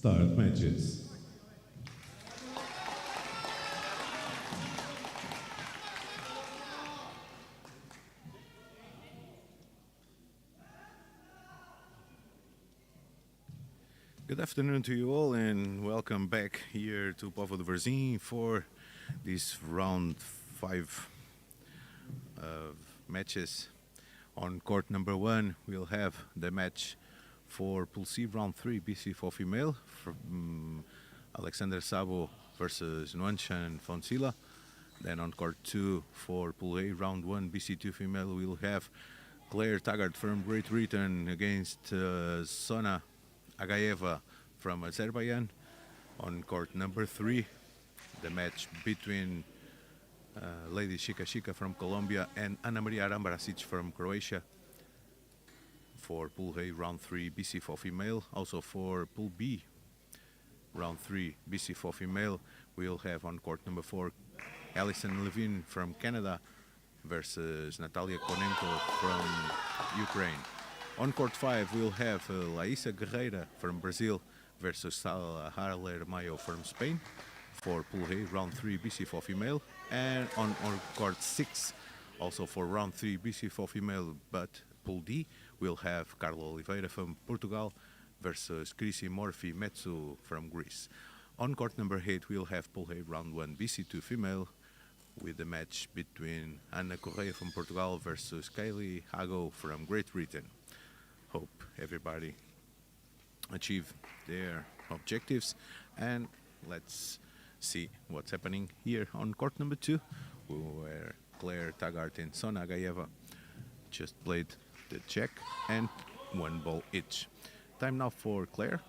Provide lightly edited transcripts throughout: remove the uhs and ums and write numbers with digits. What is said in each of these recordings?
Start matches. Good afternoon to you all, and welcome back here to Povoa de Varzim for this round 5 of matches. On court number 1, we'll have the match for Pool C round 3 BC4 female from Alexander Sabo versus Nuanchan Fonsila. Then on court 2 for Pool A round 1 BC2 female, we'll have Claire Taggart from Great Britain against Sona Aghayeva from Azerbaijan. On court number 3, the match between Lady Shika Shika from Colombia and Ana Maria Arambarasic from Croatia for Pool A round 3 BC4 female. Also for Pool B round 3 BC4 female, we'll have on court number 4 Alison Levin from Canada versus Natalia Konenko from Ukraine. On court 5, we'll have Laísa Guerreira from Brazil versus Sala Harler Mayo from Spain for Pool A round 3 BC4 female. And on court 6, also for round 3 BC4 female, but Pool D, we'll have Carla Oliveira from Portugal versus Chrissy Morphy Metsu from Greece. On court number 8, we'll have Pool A round 1 BC2 female with the match between Ana Correia from Portugal versus Kylie Hago from Great Britain. Hope everybody achieve their objectives, and let's see what's happening here on court number 2, where Claire Taggart and Sona Aghayeva just played the check and 1 ball each. Time now for Claire.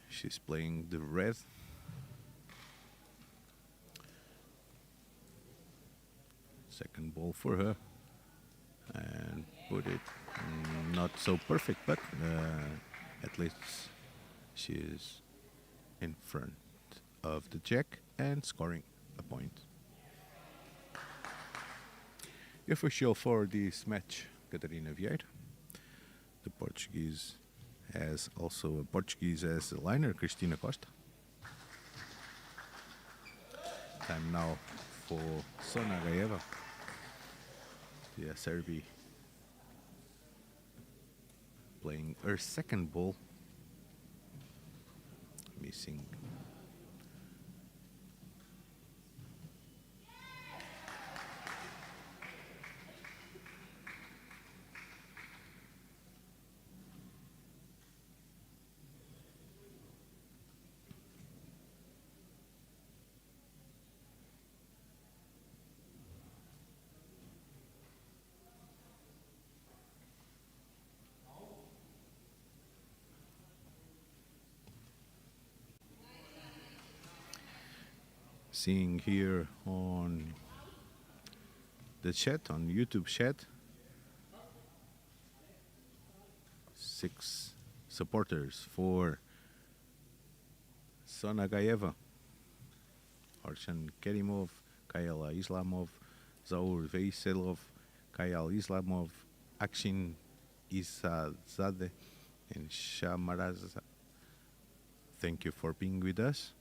She's playing the red. Second ball for her, and put it not so perfect, but at least she is in front of the jack and scoring a point. The official for this match, Catarina Vieira. The Portuguese has also a Portuguese as a liner, Cristina Costa. Time now for Sona Aghayeva, the AZB, playing her second ball, missing. Seeing here on the chat, on YouTube chat, 6 supporters for Sona Aghayeva: Arshan Kerimov, Kayala Islamov, Zaur Veiselov, Kayal Islamov, Akshin Isadzade, and Shamaraza. Thank you for being with us,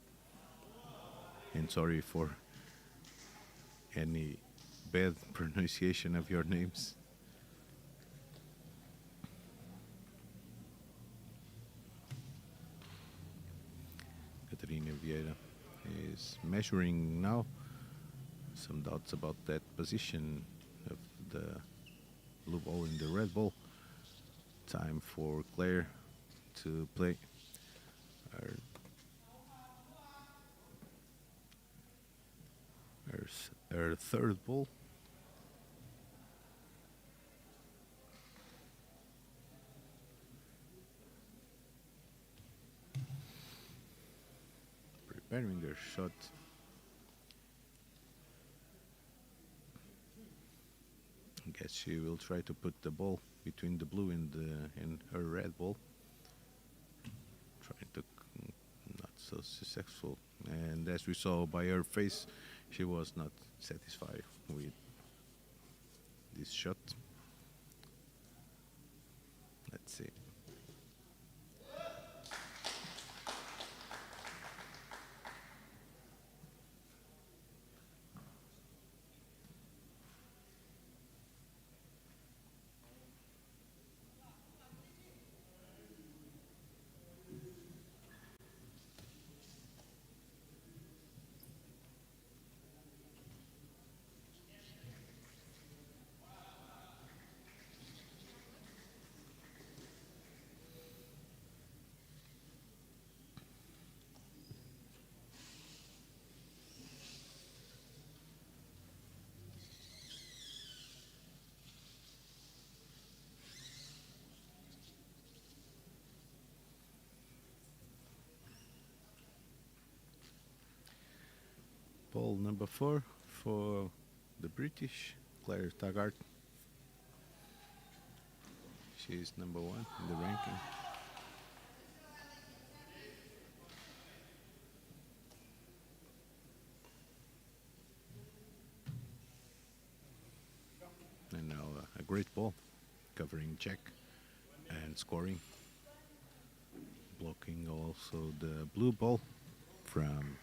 and sorry for any bad pronunciation of your names. Catarina Vieira is measuring now. Some doubts about that position of the blue ball in the red ball. Time for Claire to play her third ball. Preparing her shot. I guess she will try to put the ball between the blue and her red ball. Trying to not so successful. And as we saw by her face, she was not satisfied with this shot. Let's see. Ball number 4 for the British, Claire Taggart. She's number 1 in the ranking. And now a great ball, covering check and scoring. Blocking also the blue ball from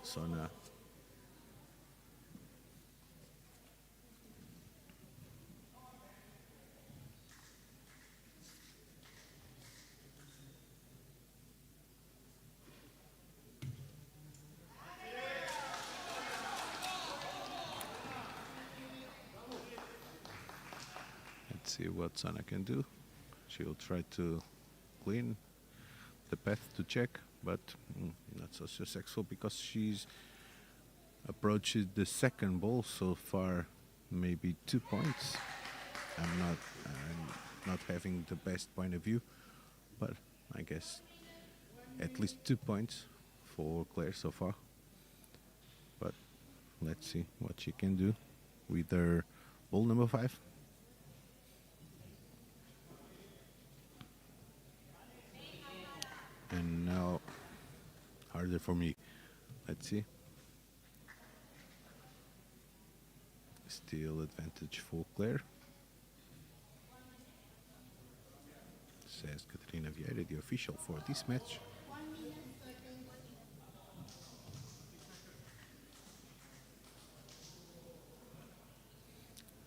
Sona. Let's see what Sona can do. She'll try to clean the path to check, but not so successful because she's approached the second ball so far, maybe 2 points. I'm not having the best point of view, but I guess at least 2 points for Claire so far. But let's see what she can do with her ball number 5. And now harder for me. Let's see. Still advantage for Claire. Says Catarina Vieira, the official for this match.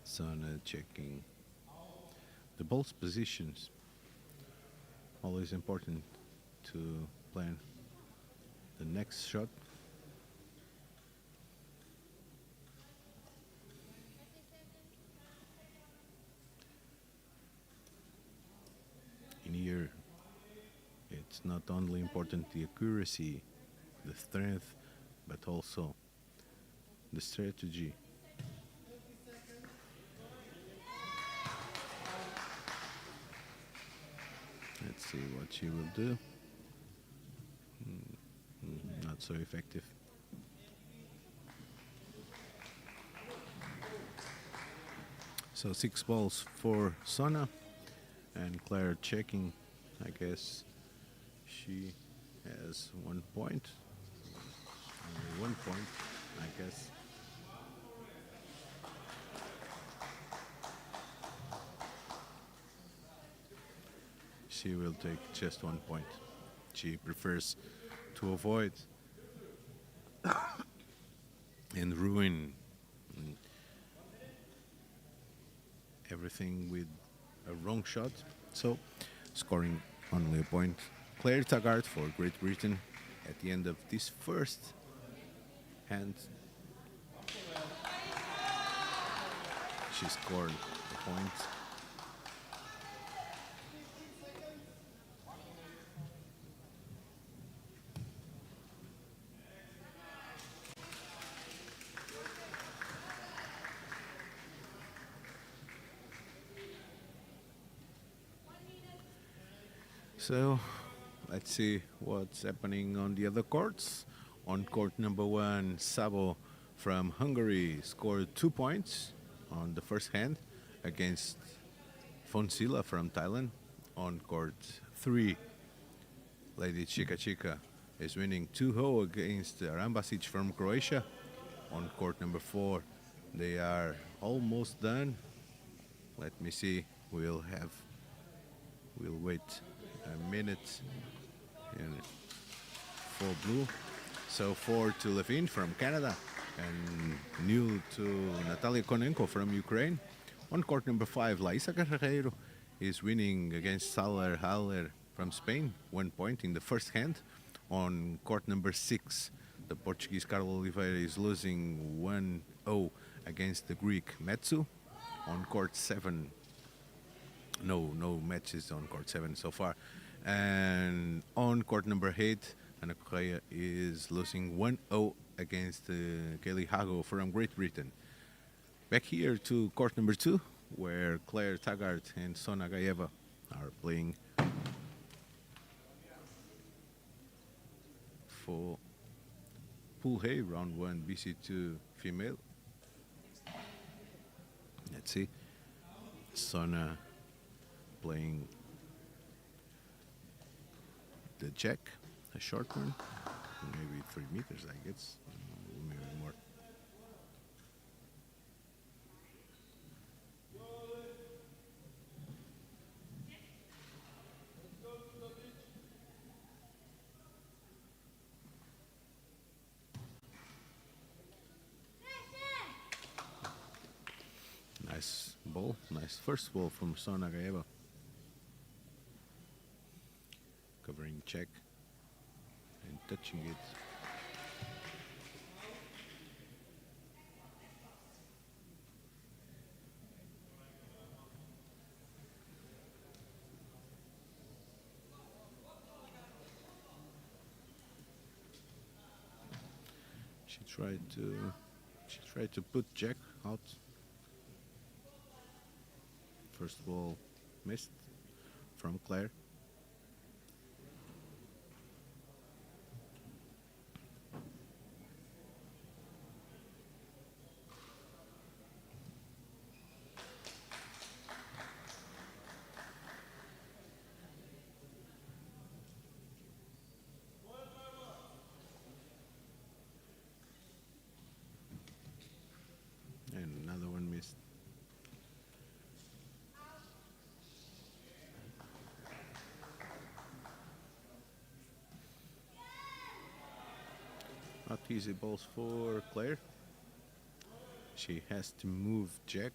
Sona checking the ball's positions. Always important to plan the next shot. In here, it's not only important the accuracy, the strength, but also the strategy. Let's see what she will do. Not so effective. So 6 balls for Sona, and Claire checking. I guess she has 1 point. Only 1 point, I guess. She will take just 1 point. She prefers to avoid and ruin everything with a wrong shot. So, scoring only a point. Claire Taggart for Great Britain at the end of this first hand. She scored a point. So, let's see what's happening on the other courts. On court number 1, Sabo from Hungary scored 2 points on the first hand against Fonsila from Thailand. On court 3, Lady Chica Chica is winning 2-0 against Rambasic from Croatia. On court number 4, they are almost done. Let me see. We'll wait a minute for blue. So 4 to Levine from Canada and new to Natalia Konenko from Ukraine. On court number 5, Laisa Guerreiro is winning against Saler Haller from Spain, 1 point in the first hand. On court number 6, the Portuguese Carlos Oliveira is losing 1-0 against the Greek Metsu. On court 7, no matches on court 7 so far. And on court number 8, Ana Correia is losing 1-0 against Kaylee Hago from Great Britain. Back here to court number 2, where Claire Taggart and Sona Aghayeva are playing for Pool A, round 1, BC2 female. Let's see. Sona playing the jack, a short one, maybe 3 meters, I guess, maybe more. Nice ball, nice first ball from Sona Aghayeva. Covering check and touching it. She tried to put jack out. First ball missed from Claire. And another one missed. Not easy balls for Claire. She has to move jack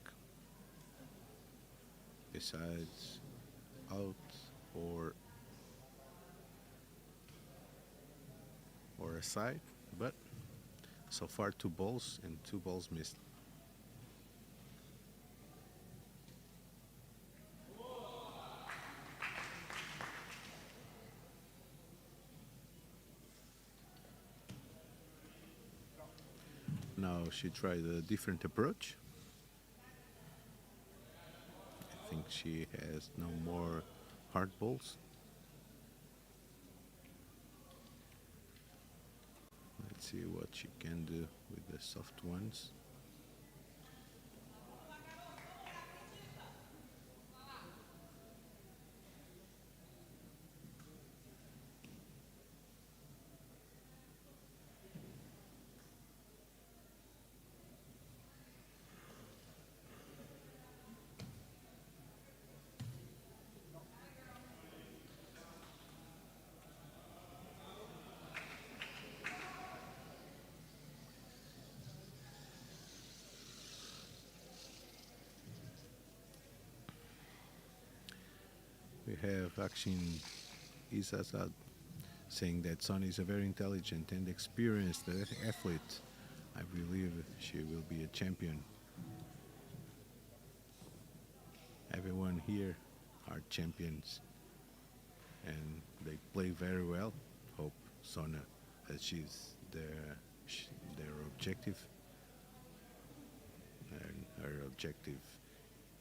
besides out or aside, but so far 2 balls and 2 balls missed. Now she tried a different approach. I think she has no more hard balls. Let's see what she can do with the soft ones. We have Akshin Isazad saying that Sona is a very intelligent and experienced athlete. I believe she will be a champion. Everyone here are champions and they play very well. Hope Sona achieves their objective and her objective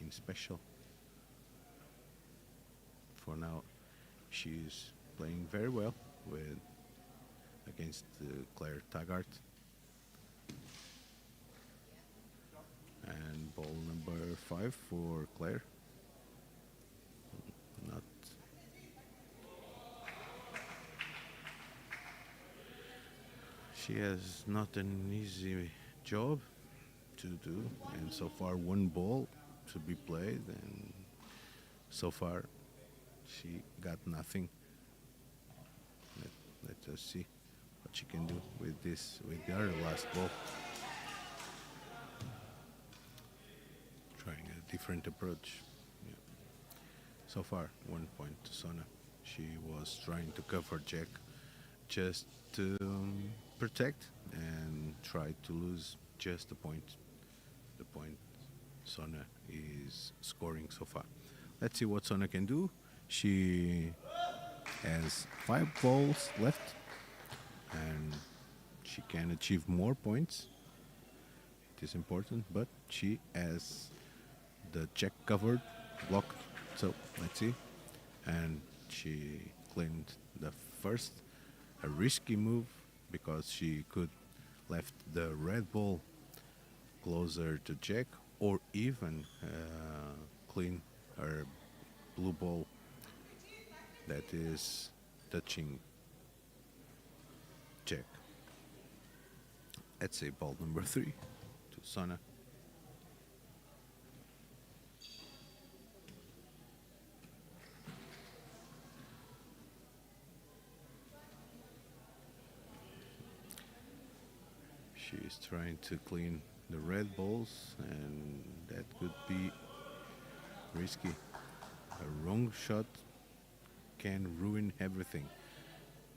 in special. For now, she's playing very well against Claire Taggart. And ball number 5 for Claire. Not. She has not an easy job to do, and so far 1 ball to be played, and so far she got nothing. Let us see what she can do with her last ball. Trying a different approach. Yeah. So far, 1 point to Sona. She was trying to cover jack just to protect and try to lose just the point. The point Sona is scoring so far. Let's see what Sona can do. She has 5 balls left and she can achieve more points. It is important, but she has the check covered, blocked. So let's see. And she claimed the first, a risky move because she could left the red ball closer to check, or even clean her blue ball that is touching check. Let's say ball number 3 to Sona. She is trying to clean the red balls, and that could be risky. A wrong shot can ruin everything.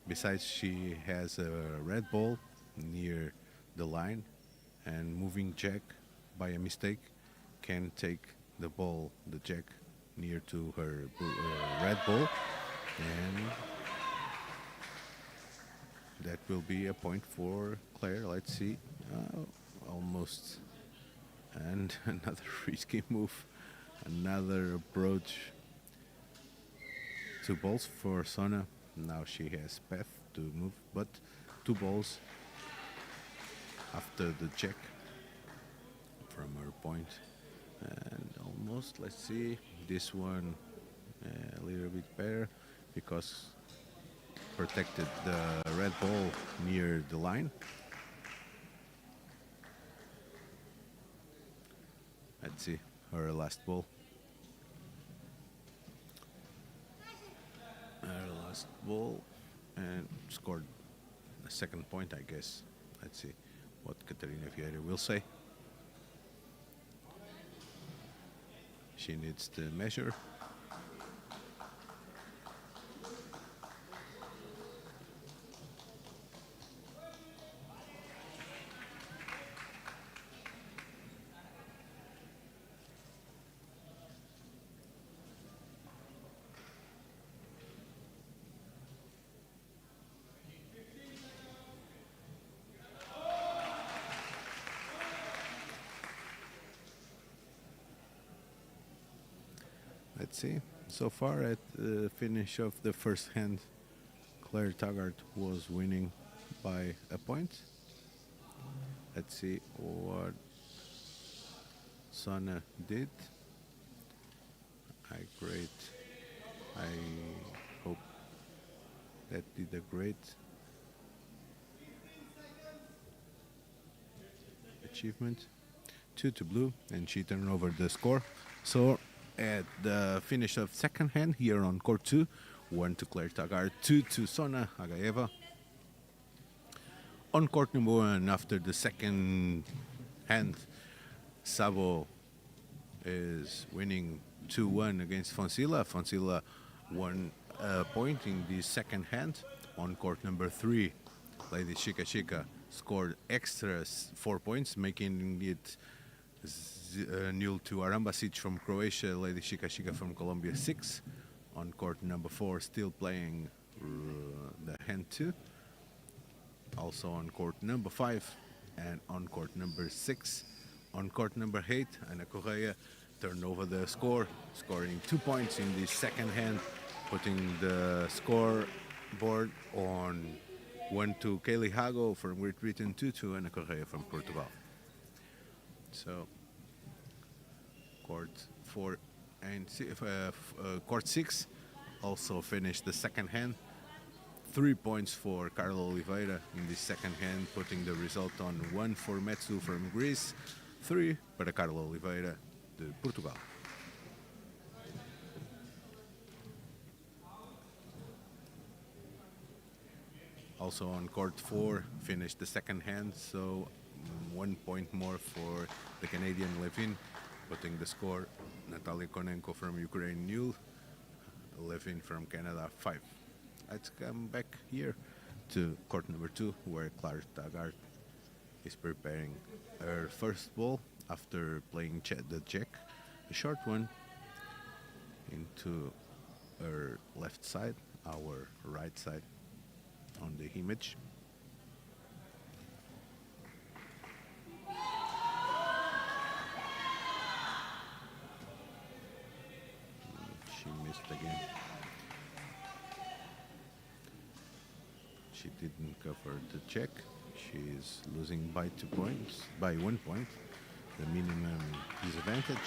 Besides, she has a red ball near the line, and moving jack by a mistake can take the ball, the jack, near to her red ball, and that will be a point for Claire. Let's see. Almost. And another risky move. Another approach. 2 balls for Sona. Now she has path to move, but 2 balls after the check from her point. And almost, let's see, this one a little bit better because protected the red ball near the line. Let's see her last ball. Her last ball and scored a second point, I guess. Let's see what Catarina Vieira will say. She needs to measure. Let's see. So far at the finish of the first hand, Claire Taggart was winning by a point. Let's see what Sona did. I hope that did a great achievement. 2 to blue, and she turned over the score. So at the finish of second hand here on court 2, 1 to Claire Taggart, 2 to Sona Aghayeva. On court number 1, after the second hand, Sabo is winning 2-1 against Foncilla. Foncilla won a point in the second hand. On court number 3, Lady Chica Chica scored extra 4 points, making it 0 to Arambasic from Croatia, Lady Chica Chica from Colombia 6. On court number 4, still playing the hand 2. Also on court number 5 and on court number 6. On court number 8, Ana Correa turned over the score, scoring 2 points in the second hand, putting the scoreboard on 1 to Kaylee Hago from Great Britain, 2 to Ana Correa from Portugal. So court 4 and court 6 also finished the second hand. 3 points for Carla Oliveira in the second hand, putting the result on 1 for Metsu from Greece, 3 para Carla Oliveira de Portugal. Also on court 4 finished the second hand, so 1 point more for the Canadian Levin, putting the score Natalia Konenko from Ukraine 0, Levin from Canada 5. Let's come back here to court number 2, where Claire Taggart is preparing her first ball after playing the check, a short one, into her left side, our right side on the image. She missed again. She didn't cover the check. She's losing by 2 points, by 1 point, the minimum disadvantage.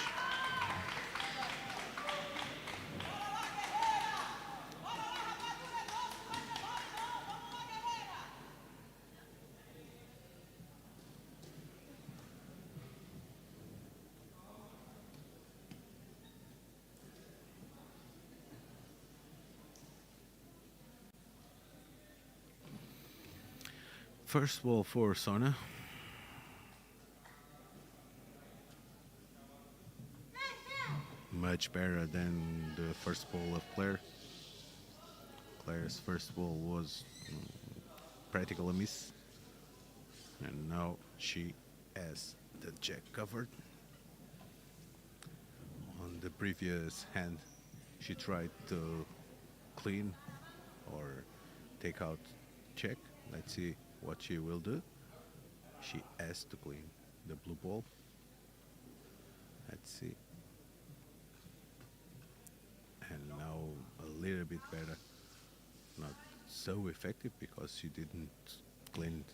First ball for Sona. Much better than the first ball of Claire. Claire's first ball was practically a miss. And now she has the jack covered. On the previous hand, she tried to clean or take out check. Let's see what she will do. She has to clean the blue ball. Let's see. And now a little bit better. Not so effective because she didn't clean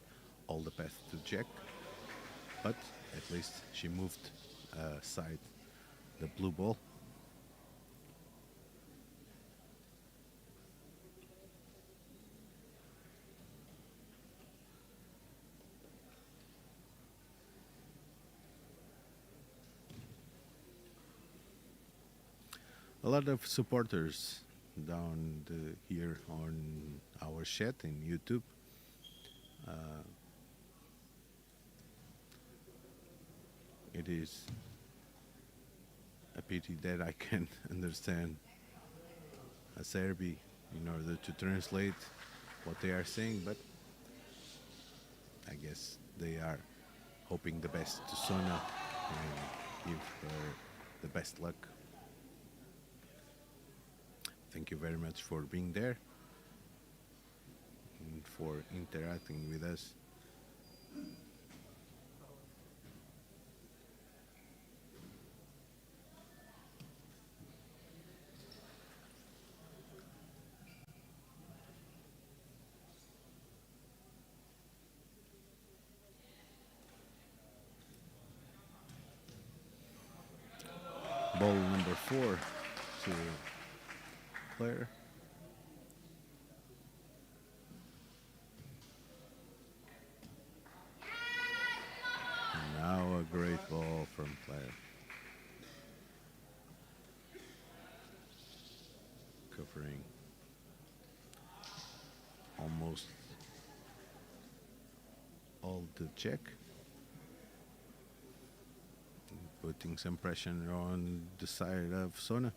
all the path to jack. But at least she moved aside the blue ball. A lot of supporters down here on our chat in YouTube. It is a pity that I can't understand AZB in order to translate what they are saying, but I guess they are hoping the best to Sona and give her the best luck. Thank you very much for being there and for interacting with us. Ball number 4 to Claire. And now a great ball from Claire. Covering almost all the check. Putting some pressure on the side of Sona.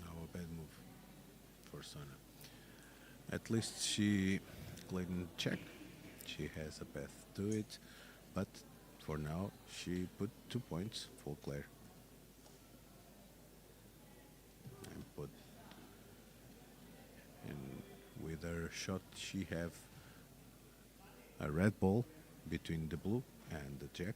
Now a bad move for Sona. At least she didn't check. She has a path to it, but for now she put 2 points for Claire. And put in with her shot she have a red ball between the blue and the jack.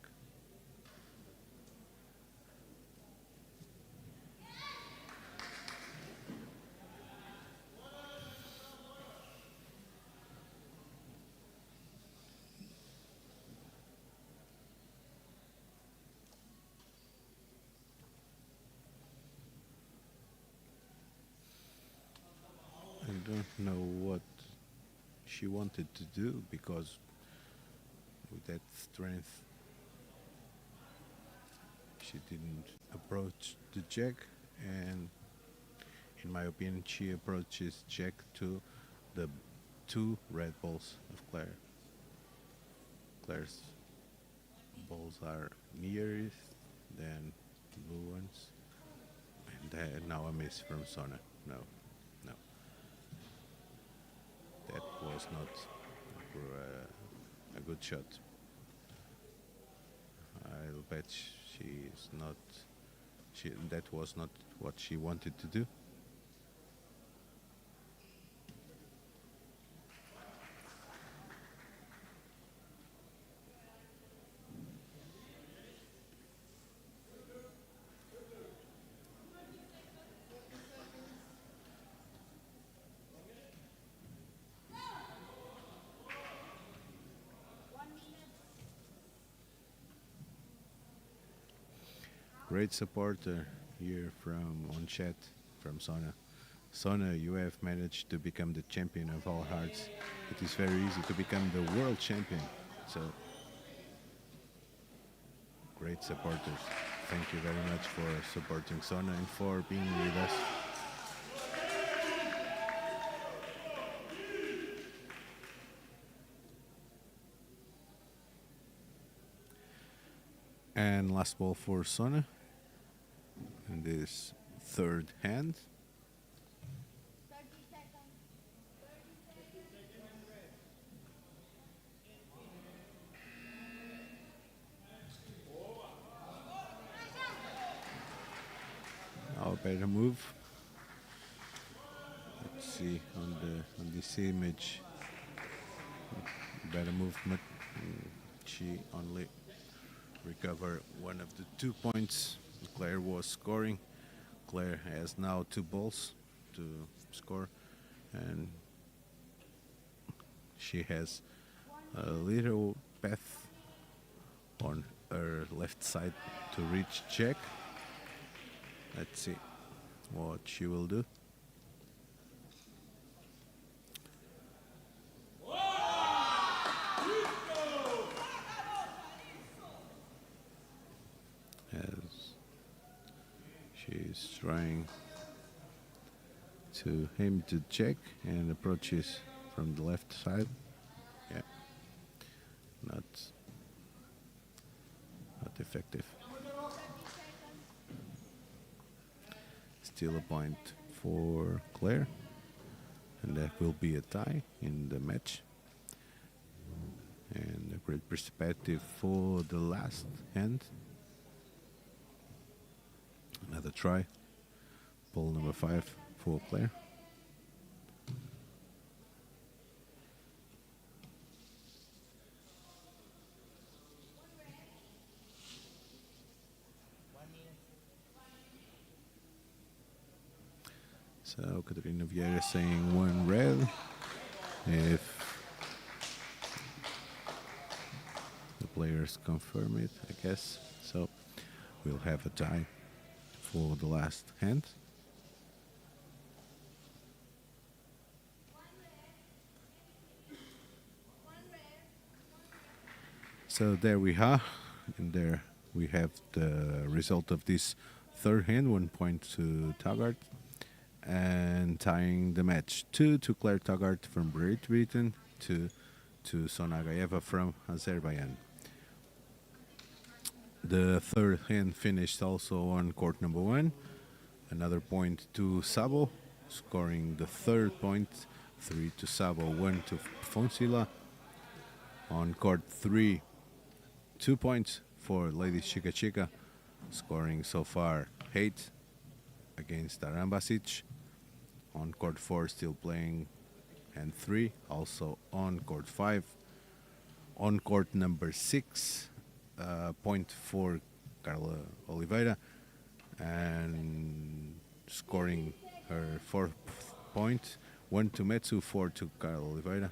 I don't know what she wanted to do because with that strength she didn't approach the jack, and in my opinion she approaches jack to the 2 red balls of Claire. Claire's balls are nearer than blue ones, and now a miss from Sona. No. That was not a good shot. I'll bet that was not what she wanted to do. Great supporter here from on chat from Sona. Sona, you have managed to become the champion of all hearts. It is very easy to become the world champion. So, great supporters. Thank you very much for supporting Sona and for being with us. And last ball for Sona in this third hand. Now better move. Let's see on this image. Better movement. She only recovered one of the 2 points Claire was scoring. Claire has now 2 balls to score, and she has a little path on her left side to reach check. Let's see what she will do. As she's trying to aim to check and approaches from the left side. Yeah, not effective. Still a point for Claire, and that will be a tie in the match. And a great perspective for the last hand. Another try. Ball number 5 for Claire. So Catarina Vieira saying 1 red. If the players confirm it, I guess. So we'll have a tie for the last hand. So there we are, and there we have the result of this third hand, 1 point to Taggart, and tying the match 2 to Claire Taggart from Great Britain, to Sona Aghayeva from Azerbaijan. The third hand finished also on court number 1. Another point to Sabo, scoring the third point, 3 to Sabo, 1 to Fonsila. On court 3, 2 points for Lady Chica Chica, scoring so far 8 against Arambasic. On court 4, still playing, and 3, also on court 5. On court number 6, point for Carla Oliveira, and scoring her 4th point, 1 to Metsu, 4 to Carla Oliveira.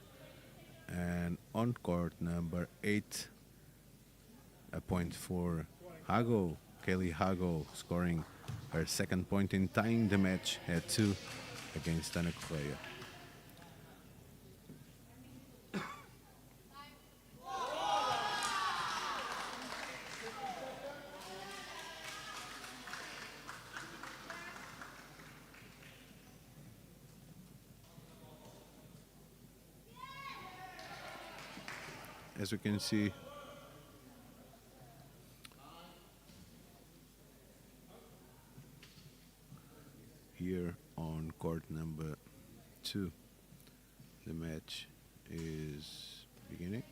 And on court number 8, a point for Hago, Kelly Hago, scoring her 2nd point in tying the match at 2 against Ana Correa. As we can see, here on court number 2, the match is beginning.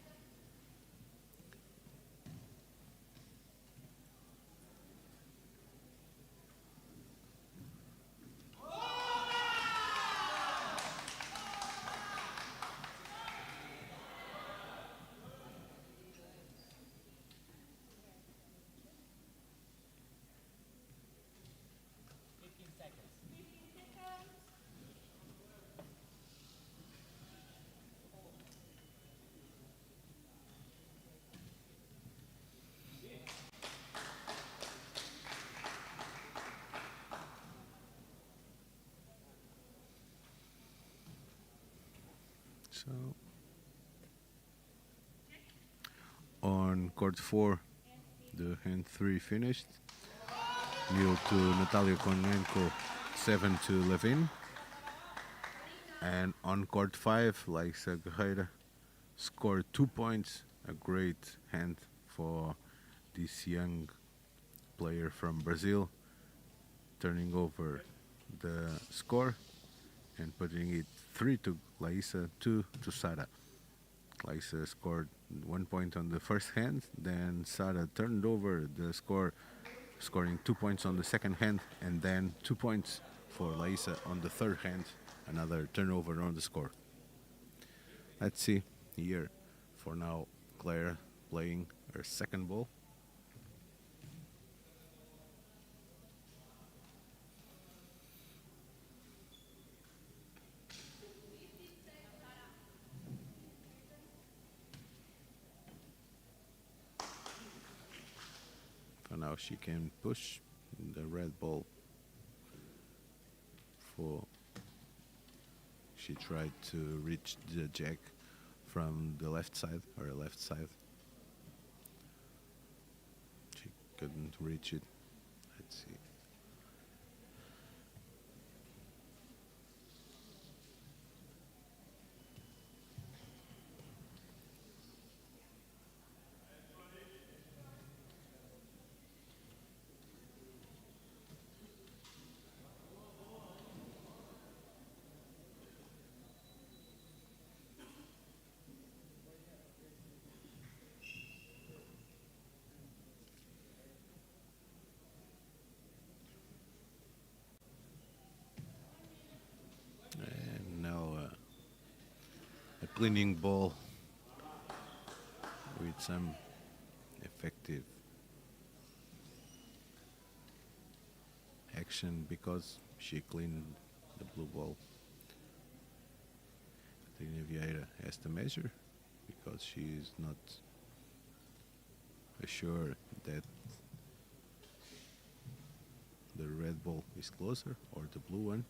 So on court 4, the hand 3 finished. Nil to Natalia Konenko, 7 to Levin. And on court 5, Laisa Aghayeva scored 2 points. A great hand for this young player from Brazil, turning over the score and putting it 3 to Laisa, 2 to Sara. Laisa scored 1 point on the first hand, then Sara turned over the score, scoring 2 points on the second hand, and then 2 points for Laisa on the third hand, another turnover on the score. Let's see here. For now, Claire playing her second ball. For now, she can push the red ball. She tried to reach the jack from the left side, or left side. She couldn't reach it. Let's see. And now a cleaning ball with some effective action because she cleaned the blue ball. Catarina Vieira has to measure because she is not sure that the red ball is closer or the blue one.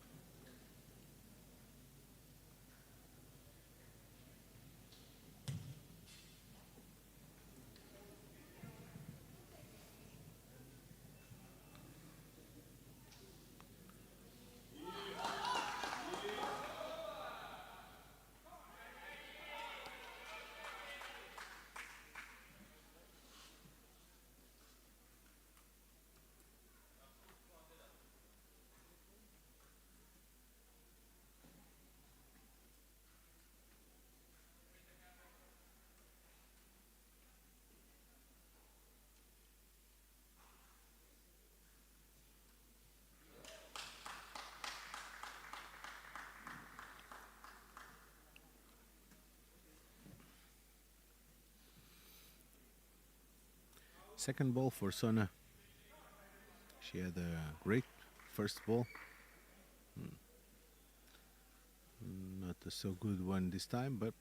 Second ball for Sona. She had a great first ball. Not a so good one this time, but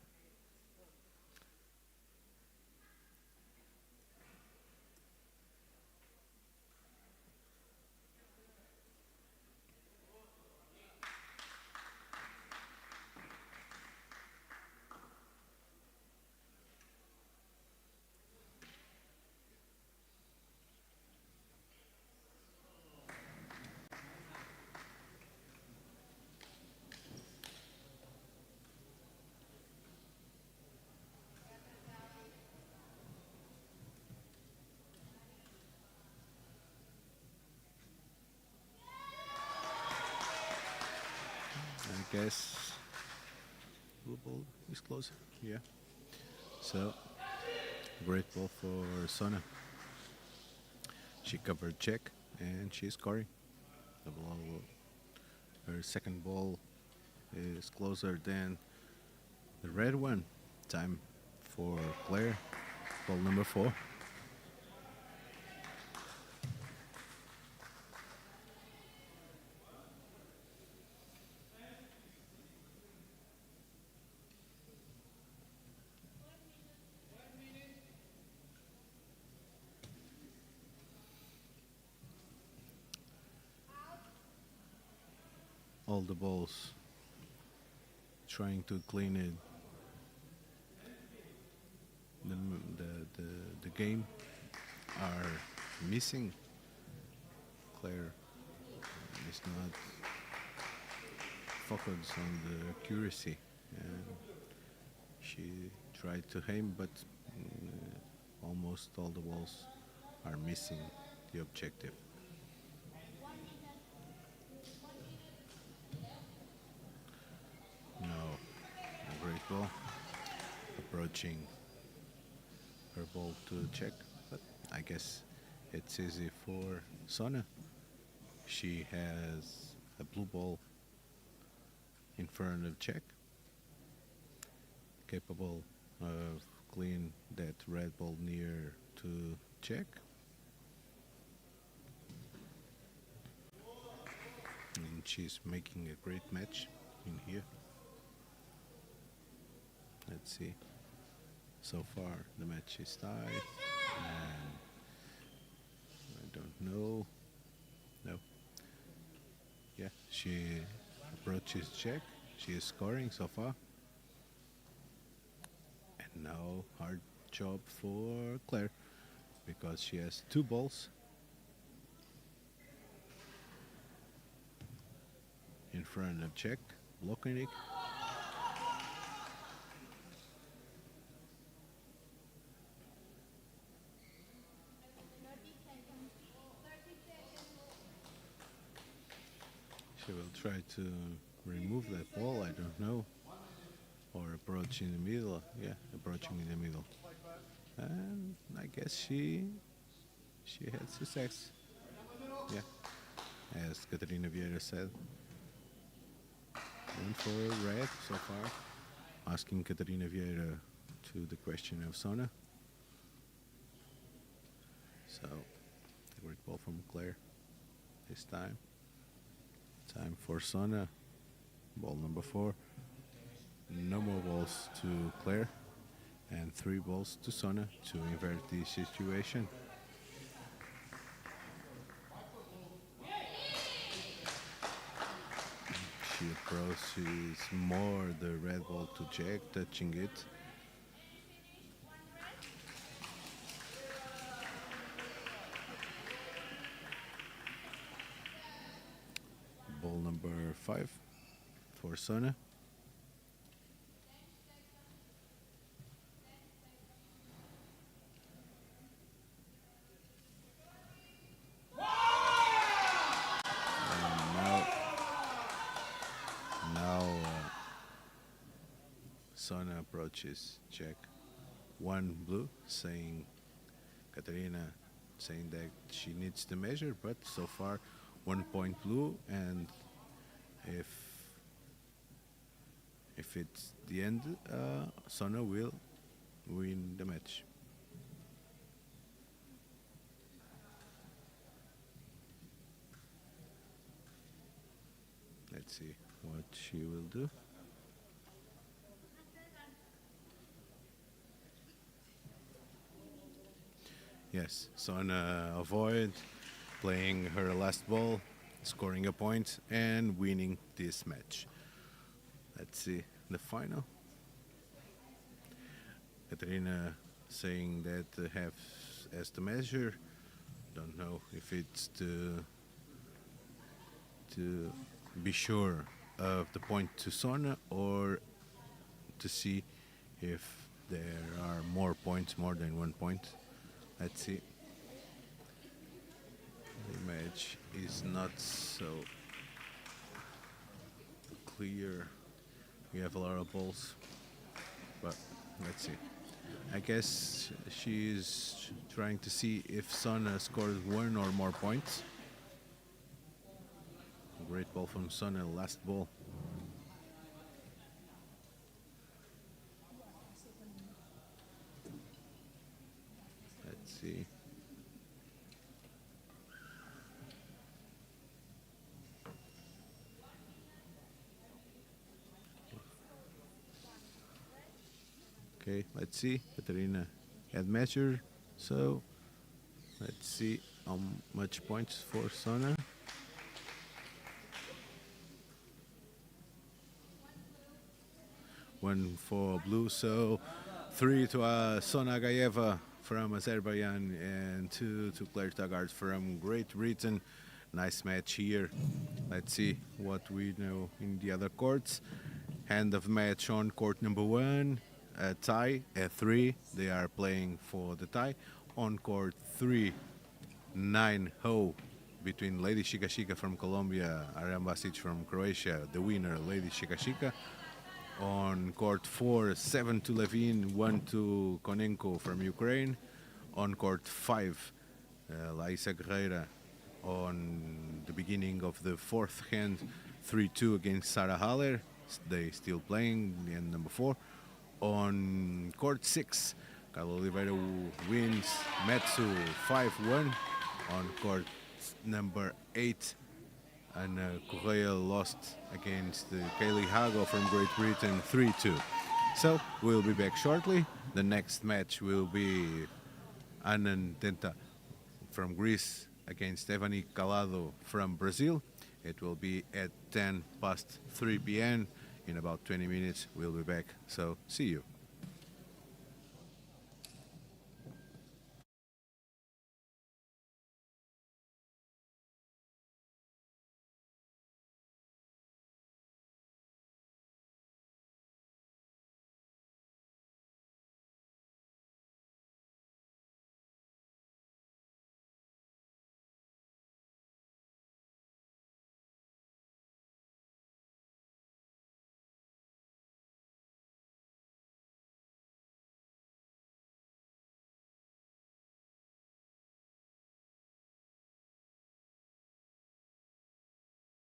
I guess blue ball is closer. Yeah. So great ball for Sona. She covered check and she's scoring. The ball, her second ball is closer than the red one. Time for Claire. Ball number 4. All the balls trying to clean it the game are missing. Claire is not focused on the accuracy, and she tried to aim, but almost all the balls are missing the objective. No, a great ball. Approaching her ball to check, but I guess it's easy for Sona. She has a blue ball in front of check, capable of clean that red ball near to check. And she's making a great match in here. Let's see. So far the match is tied, and I don't know. No. Yeah, she approaches check. She is scoring so far. And now hard job for Claire because she has two balls in front of check, blocking it. She will try to remove that ball, I don't know. Or approach in the middle. Yeah, approaching in the middle. And I guess she had success. Yeah, as Catarina Vieira said. And for red so far, asking Catarina Vieira to the question of Sona. So, a great ball from Claire this time. Time for Sona. Ball number 4. No more balls to Claire. And 3 balls to Sona to invert the situation. She approaches more the red ball to check, touching it. Ball number 5 for Sona. Sona approaches check. 1 blue, saying Katarina saying that she needs to measure, but so far 1 point blue, and if it's the end, Sona will win the match. Let's see what she will do. Yes, Sona avoid playing her last ball, scoring a point, and winning this match. Let's see the final. Katarina saying that has to measure. Don't know if it's to be sure of the point to Sona or to see if there are more points, more than 1 point. Let's see. The image is not so clear. We have a lot of balls, but let's see. I guess she's trying to see if Sona scores 1 or more points. Great ball from Sona, last ball. Let's see. Okay, let's see. Katarina had measured, so let's see how much points for Sona. 1 for blue, so 3 to Sona Aghayeva from Azerbaijan and 2 to Taggart from Great Britain. Nice match here. Let's see what we know in the other courts. Hand of match on court number 1, a tie at 3. They are playing for the tie. On court 3, 9-0 between Lady Shika Shika from Colombia, Aram Basic from Croatia, the winner, Lady Shika Shika. On court 4, 7 to Levin, 1 to Konenko from Ukraine. On court 5, Laisa Guerreira on the beginning of the fourth hand, 3-2 against Sarah Haller. They still playing in number 4. On court 6, Carla Oliveira wins Metsu 5-1. On court number 8, and Correa lost against Kaylee Hago from Great Britain 3-2. So we'll be back shortly. The next match will be Anand Tenta from Greece against Evani Calado from Brazil. It will be at 10 past 3 p.m. In about 20 minutes, we'll be back. So see you.